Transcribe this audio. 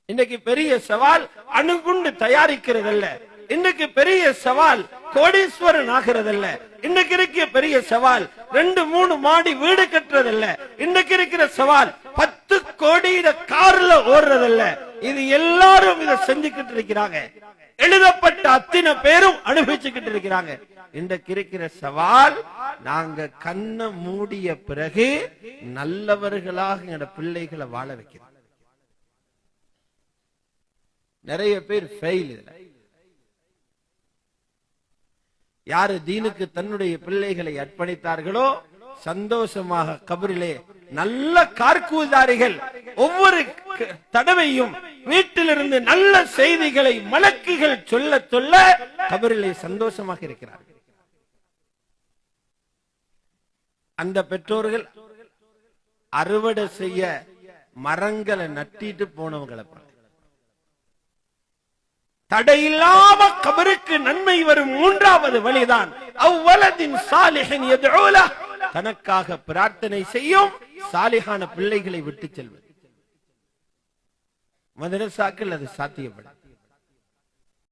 இன்னைக்கு பெரிய சவால் அணுகுண்டு தயாரிக்கிறதல்ல, இன்னைக்கு பெரிய சவால் கோடீஸ்வரன் ஆகிறதல்ல, இன்னைக்கு இருக்க பெரிய சவால் 2-3 மாடி வீடு கட்டுறதல்ல, இன்னைக்கு இருக்கிற சவால் 10 கோடியில கார்ல ஓடுறதல்ல. இது எல்லாரும் இதை செஞ்சுக்கிட்டு இருக்கிறாங்க, எழுதப்பட்ட அத்தனை பேரும் அனுபவிச்சுக்கிட்டு இருக்கிறாங்க. இன்றைக்கு இருக்கிற சவால், நாங்க கண்ணை மூடிய பிறகு நல்லவர்களாக எங்க பிள்ளைகளை வாழ வைக்கிறோம். நிறைய பேர் ஃபெயில். யாரு தீனுக்கு தன்னுடைய பிள்ளைகளை அர்ப்பணித்தார்களோ சந்தோஷமாக கபரிலே நல்ல கார்கூதாரிகள் ஒவ்வொரு தடவையும் வீட்டிலிருந்து நல்ல செய்திகளை மலக்குகள் சொல்ல சொல்ல கபரிலே சந்தோஷமாக இருக்கிறார்கள். அந்த பெற்றோர்கள் அறுவடை செய்ய மரங்களை நட்டிட்டு போனவங்களை தடையில்லாம கபருக்கு நன்மை வரும் 3வது வழிதான் அவ்வலதின் சாலிஹின் யதுஊல, தனக்காக பிரார்த்தனை செய்யும் சாலிஹான பிள்ளைகளை விட்டு செல்வது. மதரசாக்கள் அது சாத்தியப்படும்.